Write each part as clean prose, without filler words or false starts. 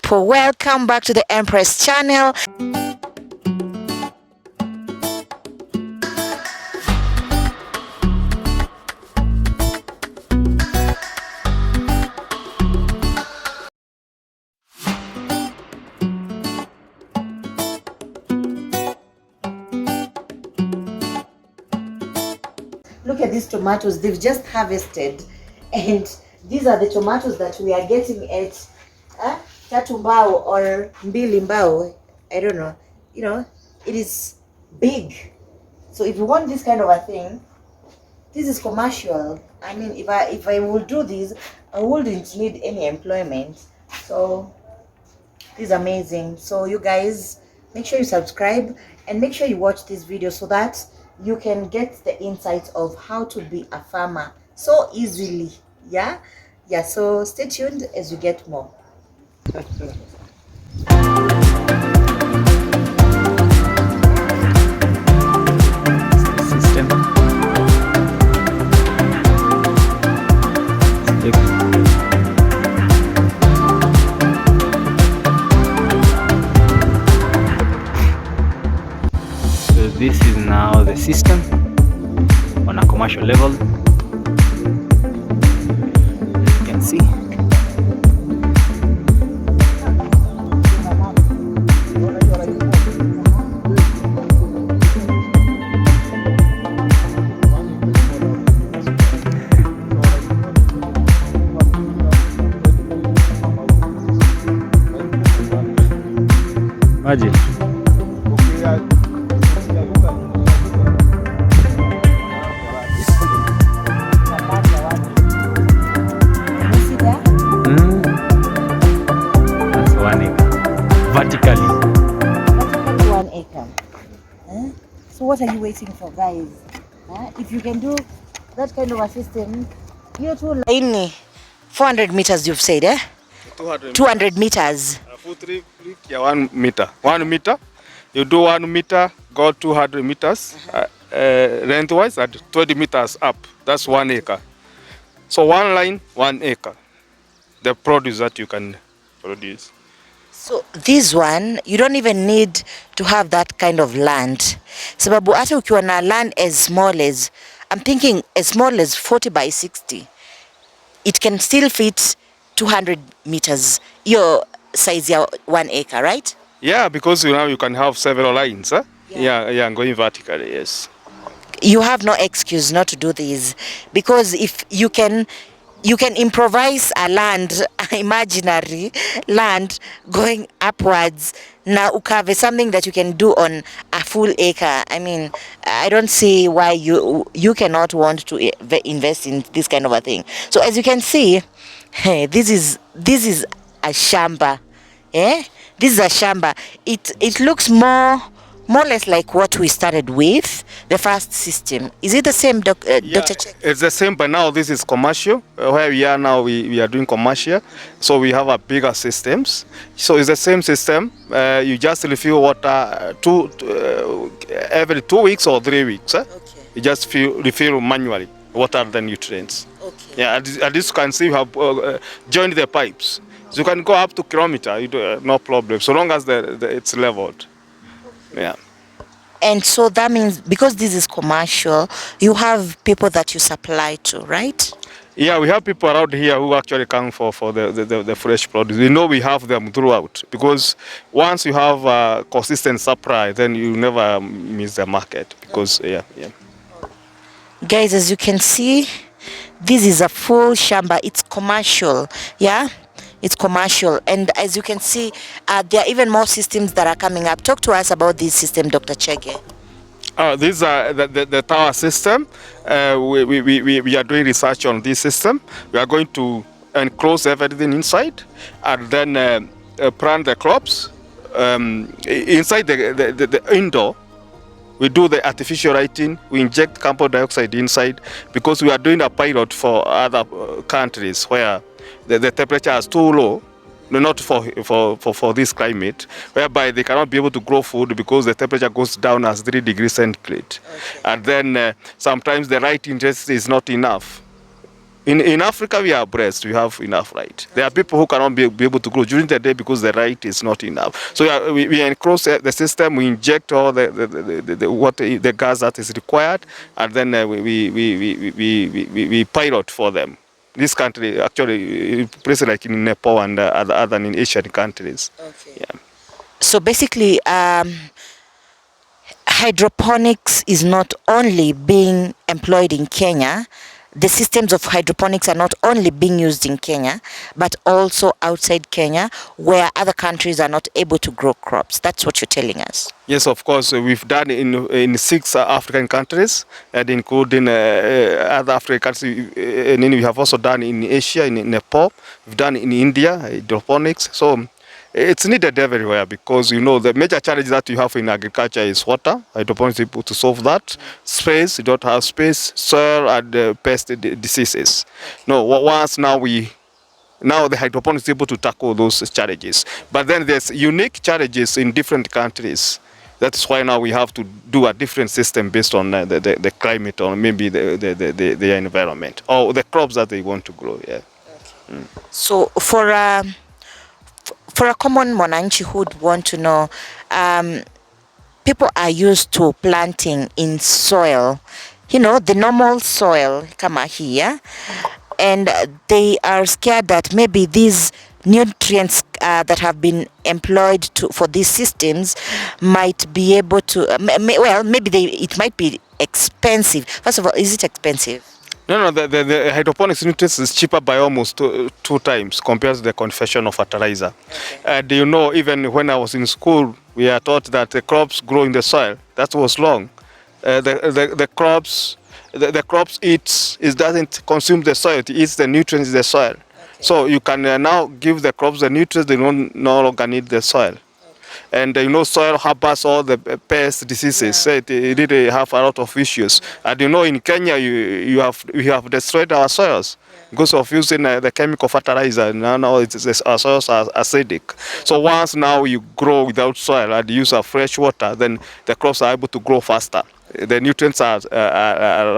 people, welcome back to the Empress channel. Look at these tomatoes, they've just harvested, and these are the tomatoes that we are getting at tatu mbao or mbili mbao, I don't know, you know, it is big. So if you want this kind of a thing, this is commercial. I mean, if I would do this, I wouldn't need any employment. So this is amazing. So you guys, make sure you subscribe and make sure you watch this video so that you can get the insights of how to be a farmer so easily. Yeah, so stay tuned as you get more. System. So this is now the system on a commercial level. You can see. Imagine. That's 1 acre. Vertically. 1 acre. So what are you waiting for, guys? If you can do that kind of a system, you're too line 400 meters you've said, 200 meters. 1 meter. 1 meter. You do 1 meter, go 200 meters, lengthwise at 20 meters up. That's 1 acre. So 1 line, 1 acre. The produce that you can produce. So this one, you don't even need to have that kind of land. Sababu hata ukiwa na land as small as, I'm thinking as small as 40 by 60, it can still fit 200 meters. Your size ya 1 acre, right? Yeah, because you can have several lines. Huh? Yeah, going vertically, yes. You have no excuse not to do this, because if you can improvise a land, imaginary land going upwards, na ukave something that you can do on a full acre. I mean, I don't see why you cannot want to invest in this kind of a thing. So as you can see, hey, this is a shamba. This is a shamba. It looks more or less like what we started with, the first system. Is it the same, Dr. Chek? It's the same, but now this is commercial. Where we are now, we are doing commercial. So we have a bigger systems. So it's the same system. You just refill water every 2 weeks or 3 weeks. Okay. You just refill manually. What are the nutrients? Okay. Yeah, at least you can see you have joined the pipes. So you can go up to kilometer, no problem, so long as it's leveled. Yeah. And so that means, because this is commercial, you have people that you supply to, right? Yeah, we have people around here who actually come for the fresh produce. We know we have them throughout, because once you have a consistent supply, then you never miss the market. Because yeah. Guys, as you can see, this is a full shamba. It's commercial, yeah. It's commercial, and as you can see, there are even more systems that are coming up. Talk to us about this system, Dr. Chege. These are the tower system. We are doing research on this system. We are going to enclose everything inside, and then plant the crops inside the indoor. We do the artificial lighting. We inject carbon dioxide inside, because we are doing a pilot for other countries where the temperature is too low, not for this climate, whereby they cannot be able to grow food because the temperature goes down as 3 degrees centigrade. Okay. And then sometimes the light intensity is not enough. In Africa, we are blessed. We have enough light. There are people who cannot be able to grow during the day because the light is not enough. So we enclose the system. We inject all the gas that is required, and then we pilot for them. This country, actually, places like in Nepal and other in Asian countries. Okay. Yeah. So basically, hydroponics is not only being employed in Kenya. The systems of hydroponics are not only being used in Kenya, but also outside Kenya, where other countries are not able to grow crops. That's what you're telling us. Yes, of course. We've done in 6 African countries, and including other African countries. And then we have also done in Asia, in Nepal. We've done in India, hydroponics. So it's needed everywhere because the major challenge that you have in agriculture is water. Hydroponics is able to solve that. Space, you don't have space, soil, and pest diseases. No, once now the hydroponics is able to tackle those challenges. But then there's unique challenges in different countries. That's why now we have to do a different system based on the climate or maybe the environment or the crops that they want to grow. Yeah. So for a common mwananchi who would want to know, people are used to planting in soil, the normal soil, kama here, and they are scared that maybe these nutrients that have been employed for these systems might be able to, maybe it might be expensive. First of all, is it expensive? No, the hydroponics nutrients is cheaper by almost two times compared to the conventional fertilizer. Okay. And even when I was in school, we are taught that the crops grow in the soil. That was wrong. The crops it doesn't consume the soil. It eats the nutrients in the soil. Okay. So you can now give the crops the nutrients. They no longer need the soil. And soil harbors all the pest diseases. Yeah. It really have a lot of issues. And in Kenya, we have destroyed our soils because of using the chemical fertilizer. Now our soils are acidic. So once now you grow without soil and use of fresh water, then the crops are able to grow faster. The nutrients are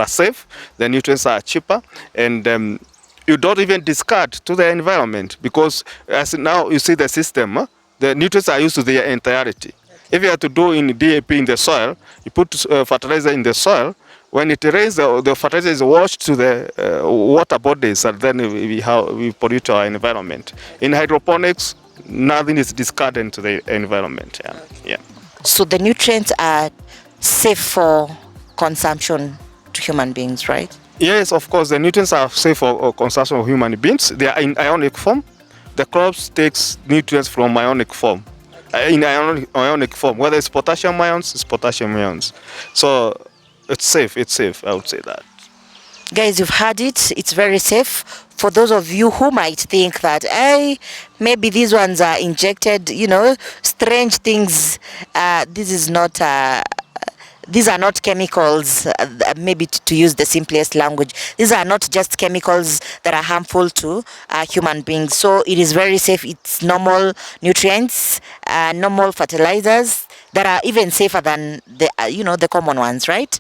safe. The nutrients are cheaper, and you don't even discard to the environment because as now you see the system. The nutrients are used to their entirety. If you have to do in DAP in the soil, you put fertilizer in the soil. When it rains, the fertilizer is washed to the water bodies, and then we pollute our environment. In hydroponics, nothing is discarded into the environment. Yeah. Yeah. So the nutrients are safe for consumption to human beings, right? Yes, of course. The nutrients are safe for consumption of human beings. They are in ionic form. The crops takes nutrients from ionic form. In ionic form, whether it's potassium ions, it's potassium ions. So it's safe, I would say that. Guys, you've heard it. It's very safe. For those of you who might think that, hey, maybe these ones are injected, strange things. This is not... These are not chemicals, maybe to use the simplest language. These are not just chemicals that are harmful to human beings. So it is very safe. It's normal nutrients, normal fertilizers that are even safer than the common ones, right?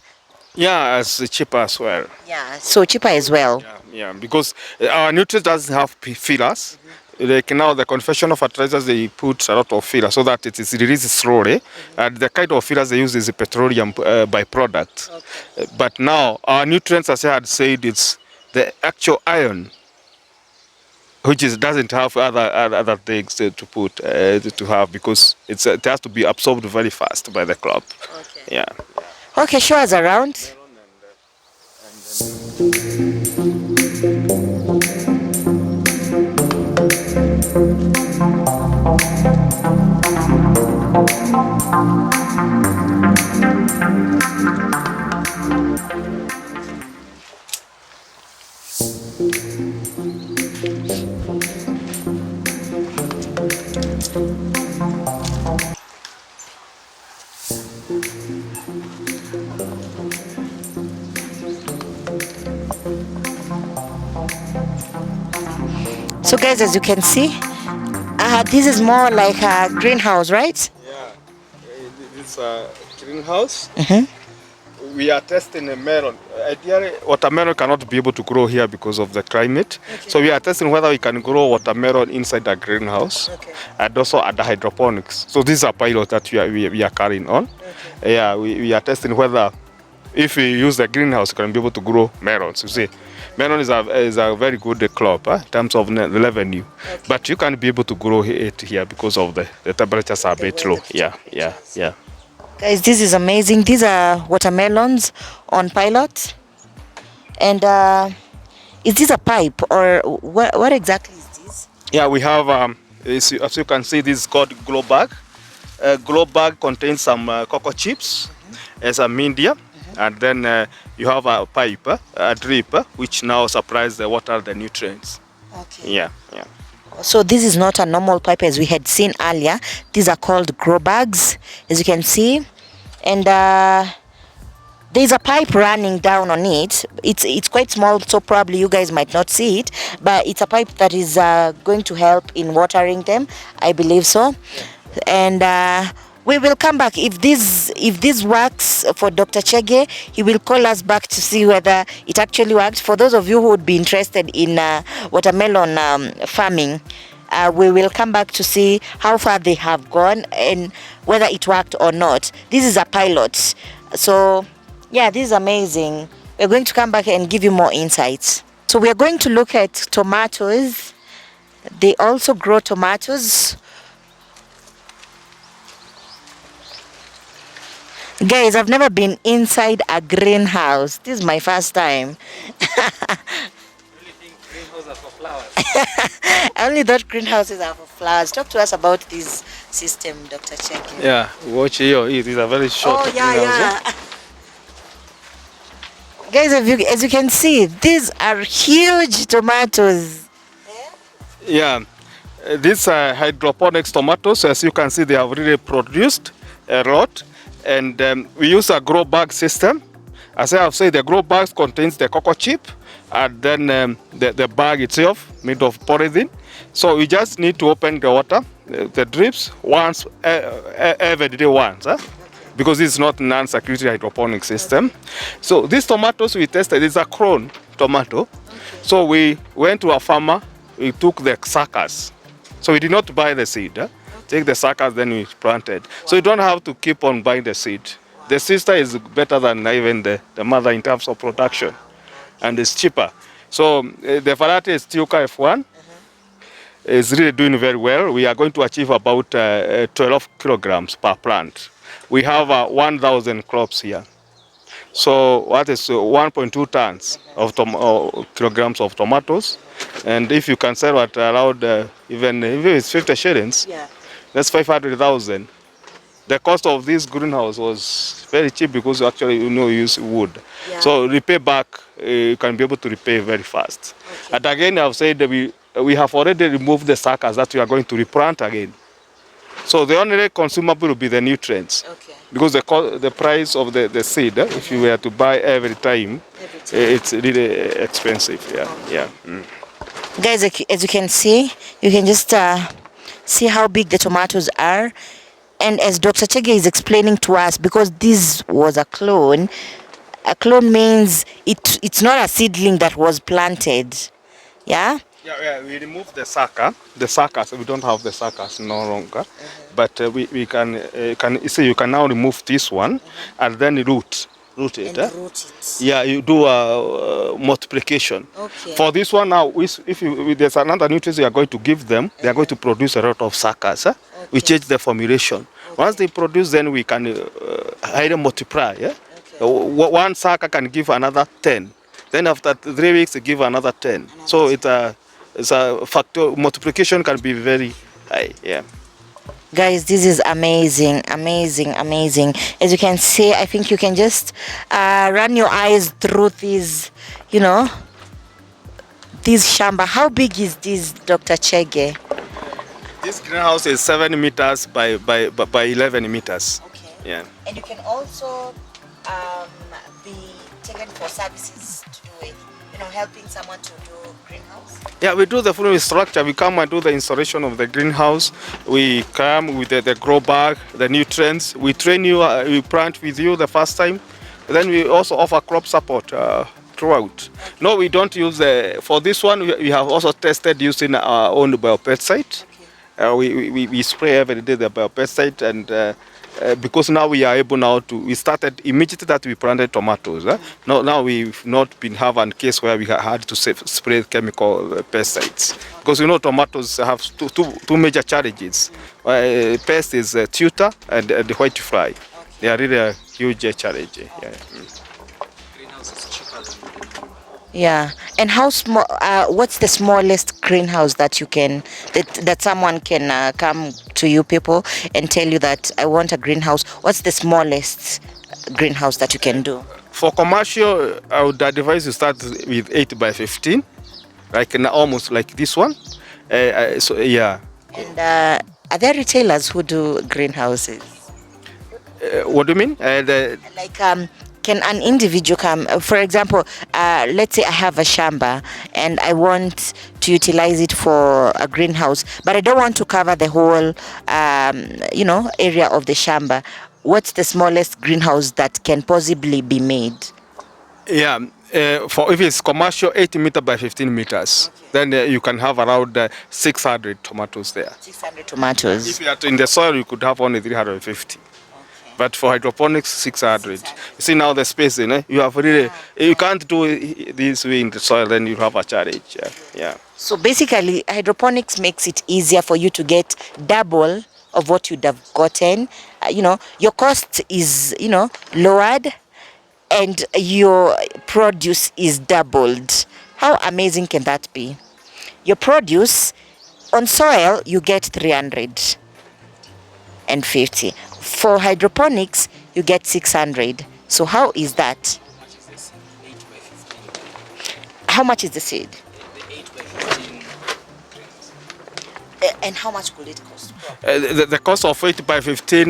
Yeah, it's cheaper as well. Yeah, so cheaper as well. Yeah, because our nutrients doesn't have fillers. Like now the conventional fertilizers, they put a lot of filler so that it is released slowly. And the kind of fillers they use is a petroleum byproduct. Okay. But now our nutrients, as I had said, it's the actual iron, which doesn't have other things to put to have because it has to be absorbed very fast by the crop. Okay. Yeah. Okay, show us around. So guys, as you can see, this is more like a greenhouse, right? Yeah, it's a greenhouse. we are testing a melon. Ideally, watermelon cannot be able to grow here because of the climate. Okay. So we are testing whether we can grow watermelon inside the greenhouse, Okay. and also at the hydroponics. So this is a pilot that we are carrying on. Okay. Yeah, we are testing whether if we use the greenhouse, we can be able to grow melons. You see, melon is a very good crop in terms of the revenue. Okay. But you can be able to grow it here because of the temperatures are a bit low. Yeah. Guys, this is amazing. These are watermelons on pilot. And is this a pipe or what exactly is this? Yeah, we have, as you can see, this is called glow bag. Glow bag contains some cocoa chips as a media. And then you have a pipe, a drip, which now supplies the water, the nutrients. Okay. Yeah. So this is not a normal pipe as we had seen earlier. These are called grow bags, as you can see. And there's a pipe running down on it. It's quite small, so probably you guys might not see it. But it's a pipe that is going to help in watering them. I believe so. And we will come back if this works for Dr. Chege. He will call us back to see whether it actually works. For those of you who would be interested in watermelon farming, we will come back to see how far they have gone and whether it worked or not. This is a pilot, so yeah, this is amazing. We're going to come back and give you more insights. So we are going to look at tomatoes. They also grow tomatoes. Guys, I've never been inside a greenhouse. This is my first time. I only thought greenhouses are for flowers. Talk to us about this system, Dr. Chege. Yeah, watch here. It is a very short greenhouse. Guys, as you can see, these are huge tomatoes. Yeah, these hydroponics tomatoes, as you can see, they have really produced a lot. And we use a grow bag system. As I have said, the grow bag contains the cocoa chip and then the bag itself made of polythene. So we just need to open the water, the drips, once, every day once. Because it's not non-security hydroponic system. So these tomatoes we tested, it's a clone tomato. So we went to a farmer, we took the suckers. So we did not buy the seed. Take the suckers, then we planted. So you don't have to keep on buying the seed. The sister is better than even the mother in terms of production, and it's cheaper. So the variety is Tioka F1. It's really doing very well. We are going to achieve about 12 kilograms per plant. We have 1,000 crops here. So what is 1.2 tons of kilograms of tomatoes. And if you can sell at around even if it's 50 shillings, that's 500,000. The cost of this greenhouse was very cheap because actually use wood. So repay back, you can be able to repay very fast. And again, I've said that we have already removed the suckers that we are going to replant again. So the only consumable will be the nutrients. Because the price of the seed, if you were to buy every time, it's really expensive. Guys, as you can see, you can just see how big the tomatoes are. And as Dr. Chege is explaining to us, because this was a clone means it's not a seedling that was planted. Yeah, we removed the suckers. We don't have the suckers no longer. But we can see you can now remove this one and then root it. Yeah, you do multiplication. For this one now, if there's another nutrient you are going to give them, they are going to produce a lot of suckers. We change the formulation. Once they produce, then we can highly multiply. One sucker can give another 10. Then after 3 weeks, they give another 10. So it's a factor. Multiplication can be very high. Guys, this is amazing. As you can see, I think you can just run your eyes through these, this shamba. How big is this, Dr. Chege? This greenhouse is 7 meters by 11 meters. And you can also be taken for services to do it, helping someone to do greenhouse. We do the full structure. We come and do the installation of the greenhouse. We come with the grow bag, the nutrients. We train you, we plant with you the first time. Then we also offer crop support throughout. No, we don't use, for this one, we have also tested using our own biopesticide. We spray every day the biopesticide, and because now we are able now to, we started immediately that we planted tomatoes. Now we've not been have a case where we had to spray chemical pesticides, because tomatoes have two major challenges. Pest is tutor and the white fly. They are really a huge challenge. Yeah. Yeah. And how small? What's the smallest greenhouse that you can that someone can come to you people and tell you that I want a greenhouse? What's the smallest greenhouse that you can do? For commercial, I would advise you start with 8 by 15, like almost like this one. So yeah. And are there retailers who do greenhouses? What do you mean? Like can an individual come, for example, let's say I have a shamba and I want to utilize it for a greenhouse, but I don't want to cover the whole area of the shamba. What's the smallest greenhouse that can possibly be made? Yeah, for if it's commercial, 80 meter by 15 meters, then you can have around 600 tomatoes there. 600 tomatoes. If you are in the soil, you could have only 350. But for hydroponics, 600. You see now the space, you have really, you can't do this way in the soil, then you have a challenge. Yeah. So basically, hydroponics makes it easier for you to get double of what you'd have gotten. Your cost is, lowered, and your produce is doubled. How amazing can that be? Your produce on soil, you get 350. For hydroponics, you get 600. So how is that? How much is the seed? And how much could it cost? The cost of 8 by 15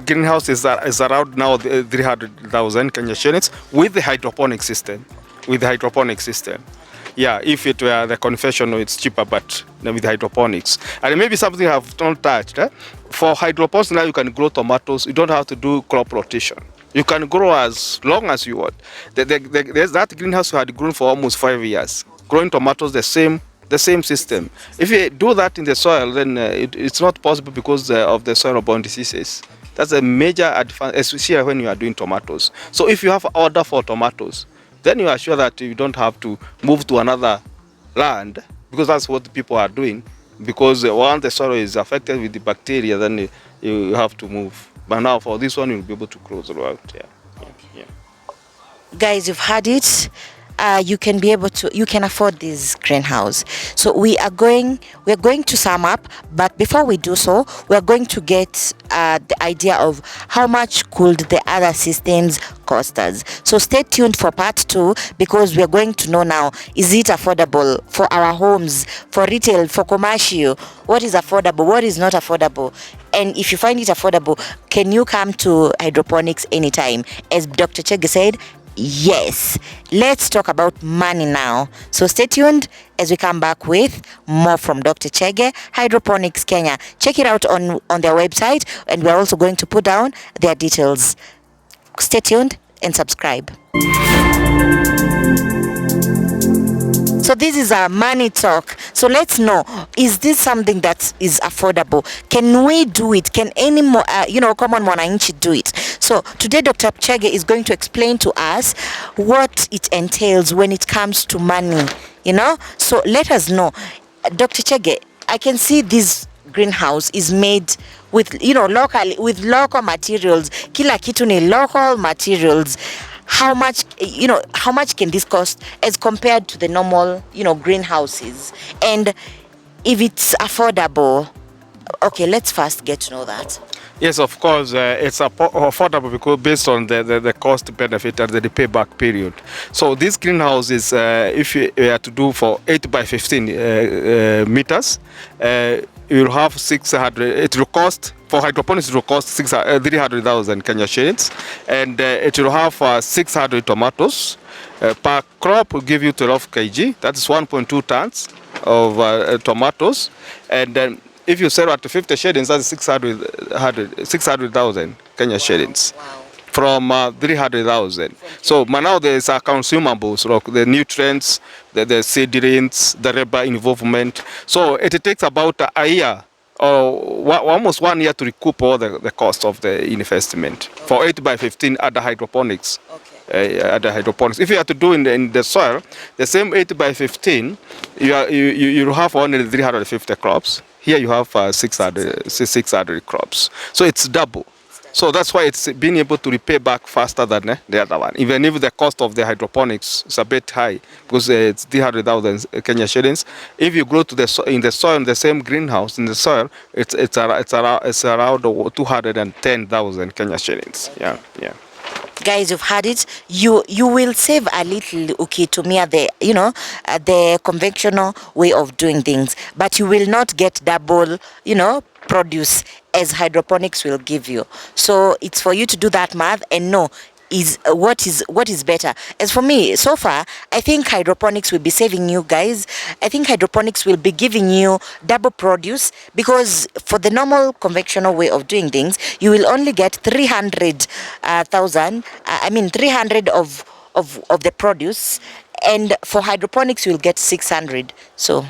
greenhouse is around now 300,000 Kenya shillings with the hydroponic system. Yeah, if it were the conventional, it's cheaper, but with hydroponics. And maybe something I have not touched. For hydroponics, now you can grow tomatoes. You don't have to do crop rotation. You can grow as long as you want. There's that greenhouse you had grown for almost 5 years, growing tomatoes the same system. If you do that in the soil, then it's not possible because of the soil-borne diseases. That's a major advantage, especially when you are doing tomatoes. So if you have order for tomatoes, then you are sure that you don't have to move to another land, because that's what people are doing. Because once the soil is affected with the bacteria, then you have to move. But now for this one, you'll be able to grow throughout. Yeah. Guys, you've heard it. You can afford this greenhouse. So we're going to sum up, but before we do so, we're going to get the idea of how much could the other systems cost us. So stay tuned for part 2, because we're going to know now, is it affordable for our homes, for retail, for commercial? What is affordable, what is not affordable? And if you find it affordable, can you come to hydroponics anytime? As Dr. Chege said, yes. Let's talk about money now. So stay tuned as we come back with more from Dr. Chege, Hydroponics Kenya. Check it out on their website, and we're also going to put down their details. Stay tuned and subscribe. So this is our money talk. So let's know, is this something that is affordable? Can we do it? Can any more, common mwananchi do it? So today Dr. Chege is going to explain to us what it entails when it comes to money, So let us know. Dr. Chege, I can see this greenhouse is made with, local materials. Kila kitu ni local materials. How much can this cost as compared to the normal, greenhouses? And if it's affordable, okay, let's first get to know that. Yes, of course, it's affordable because based on the cost benefit and the payback period. So this greenhouse is, if you are to do for 8 by 15 meters, you'll have 600. It will cost, for hydroponics, it will cost 300,000 Kenya shillings, and it will have 600 tomatoes. Per crop will give you 12 kg. That is 1.2 tons of tomatoes, and then if you sell at 50 shillings, that's 600,000 Kenya shillings. Wow. from 300,000. So now there's consumables, like the nutrients, the seedlings, the labor involvement. So it takes about a year or almost 1 year to recoup all the cost of the investment for 8 by 15 at the hydroponics. At the hydroponics, if you have to do in the soil, the same 8 by 15, you have only 350 crops. Here you have 600 crops. So it's double. So that's why it's been able to repay back faster than the other one, even if the cost of the hydroponics is a bit high, because it's 300,000 Kenya shillings. If you grow in the soil, in the same greenhouse, in the soil, it's around 210,000 Kenya shillings. Yeah, yeah. Guys, you've had it. You will save a little ukitumia the the conventional way of doing things, but you will not get double produce as hydroponics will give you. So it's for you to do that math and know what is better. As for me, so far, I think hydroponics will be saving you guys. I think hydroponics will be giving you double produce, because for the normal conventional way of doing things, you will only get 300,000. I mean 300 of the produce, and for hydroponics you will get 600. So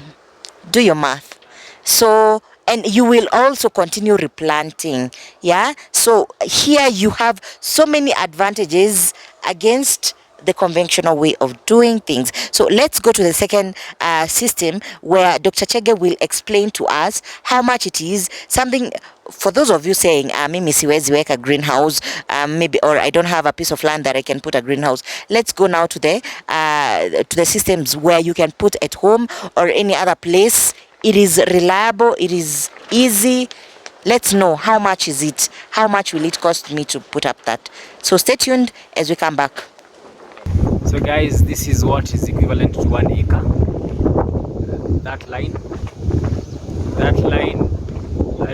do your math. So, and you will also continue replanting. Yeah, so here you have so many advantages against the conventional way of doing things. So let's go to the second system, where Dr. Chege will explain to us how much it is. Something for those of you saying mimi siwezi weka greenhouse, maybe, or I don't have a piece of land that I can put a greenhouse. Let's go now to the systems where you can put at home or any other place. It is reliable, it is easy. Let's know how much is it, how much will it cost me to put up that. So stay tuned as we come back. So guys, this is what is equivalent to 1 acre. That line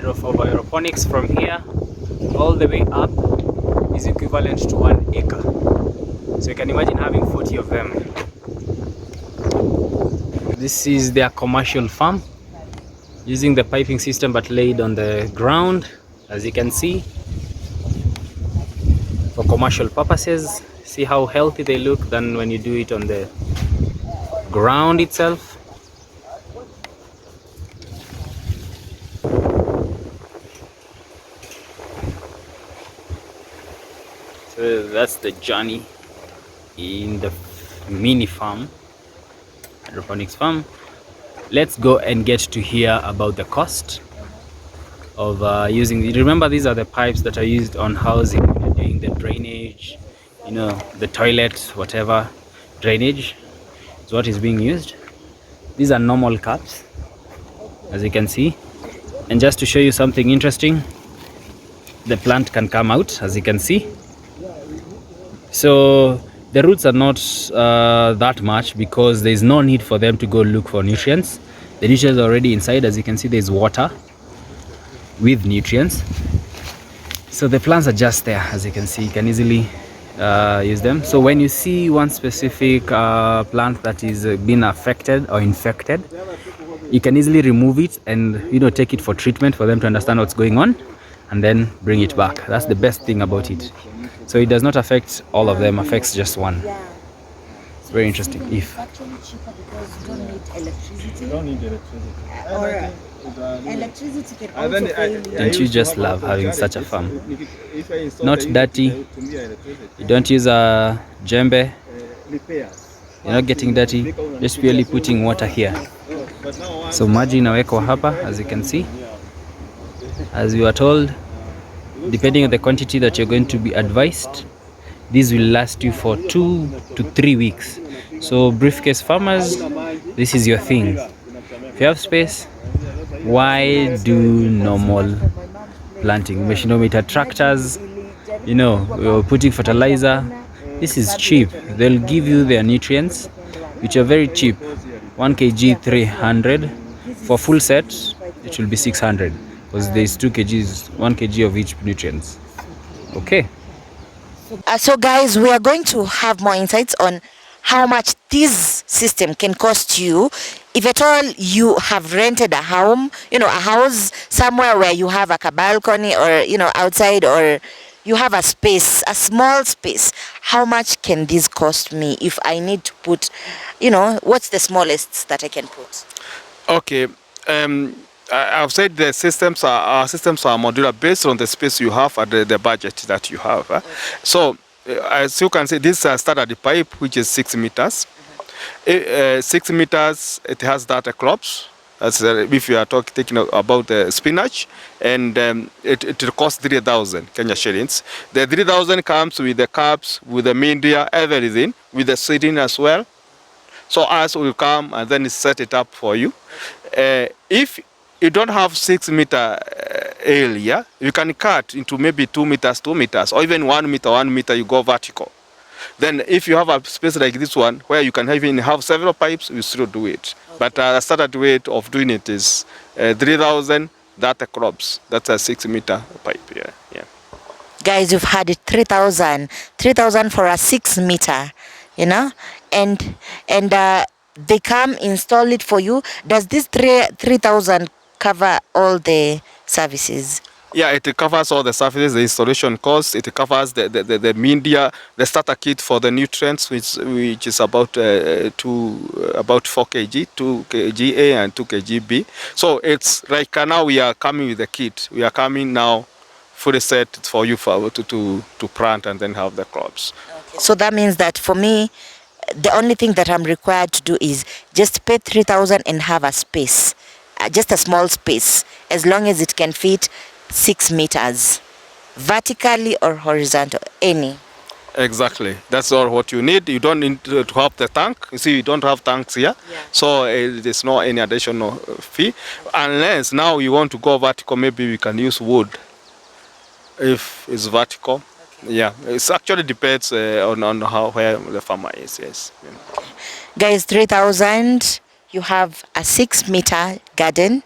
of hydroponics from here all the way up is equivalent to 1 acre. So you can imagine having 40 of them. This is their commercial farm, using the piping system but laid on the ground, as you can see, for commercial purposes. See how healthy they look than when you do it on the ground itself. So that's the journey in the mini farm, hydroponics farm. Let's go and get to hear about the cost of using. Remember, these are the pipes that are used on housing when you're doing the drainage, the toilet, whatever drainage is what is being used. These are normal caps, as you can see. And just to show you something interesting, the plant can come out, as you can see. So the roots are not that much, because there is no need for them to go look for nutrients. The nutrients are already inside. As you can see, there is water with nutrients. So the plants are just there, as you can see. You can easily use them. So when you see one specific plant that is being affected or infected, you can easily remove it and take it for treatment for them to understand what's going on, and then bring it back. That's the best thing about it. So it does not affect all of them, affects just one. It's very interesting. It's actually cheaper because you don't need electricity. You don't need electricity. Or electricity can also fail you. Don't you just love having such a farm? Not dirty. You don't use a djembe. You're not getting dirty. Just purely putting water here. So maji inawekwa hapa, as you can see. As you are told, depending on the quantity that you're going to be advised, this will last you for 2 to 3 weeks. So briefcase farmers, this is your thing. If you have space, why do normal planting? Machinometer tractors, we're putting fertilizer. This is cheap. They'll give you their nutrients, which are very cheap. 1 kg 300. For full set, it will be 600, because there's 2 kgs, 1 kg of each nutrients. Okay. So guys, we are going to have more insights on how much this system can cost you if at all you have rented a home, a house somewhere where you have like a balcony, or outside, or you have a space, a small space. How much can this cost me if I need to put, what's the smallest that I can put? Okay. I've said our systems are modular based on the space you have and the budget that you have. Okay. So as you can see, this start at the pipe, which is 6 meters. 6 meters, it has data crops. As if you are taking about the spinach, and it costs 3,000 Kenya shillings. The 3,000 comes with the cups, with the media, everything, with the seeding as well. So us will come and then set it up for you. If you don't have 6 meter area, you can cut into maybe 2 meters, 2 meters, or even 1 meter, 1 meter, you go vertical. Then if you have a space like this one, where you can even have several pipes, you still do it. Okay. But the standard weight of doing it is 3,000 data crops. That's a 6 meter pipe, yeah. Guys, you've had it 3,000 for a 6 meter, and they come install it for you. Does this 3,000 cover all the services? Yeah, it covers all the services, the installation cost. It covers the media, the starter kit for the nutrients, which is about 4 kg, 2 kg A and 2 kg B. So it's like now we are coming with the kit. We are coming now fully set for you to plant and then have the crops. Okay. So that means that for me, the only thing that I'm required to do is just pay 3,000 and have a space, just a small space, as long as it can fit 6 meters, vertically or horizontal, any. Exactly. That's all what you need. You don't need to have the tank. You see, you don't have tanks here. Yeah. So there's no any additional fee. Unless now you want to go vertical, maybe we can use wood if it's vertical. Okay. Yeah, it actually depends on where the farmer is. Yes. Yeah. Guys, 3,000, you have a 6 meter garden,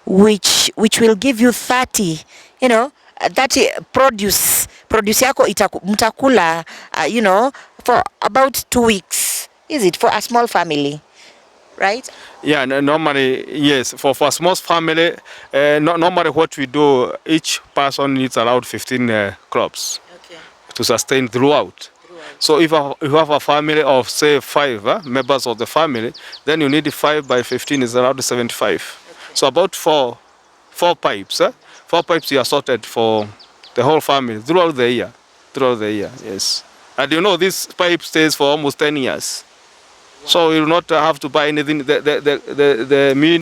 which will give you 30, that produce yako mtakula, for about 2 weeks. Is it for a small family, right? Yeah, normally, yes. For a small family, normally what we do, each person needs around 15 crops. Okay. To sustain throughout. So if you have a family of, say, 5 members of the family, then you need 5 by 15 is around 75. Okay. So about four pipes. 4 pipes you are sorted for the whole family throughout the year. Yes. And this pipe stays for almost 10 years. Wow. So you will not have to buy anything. The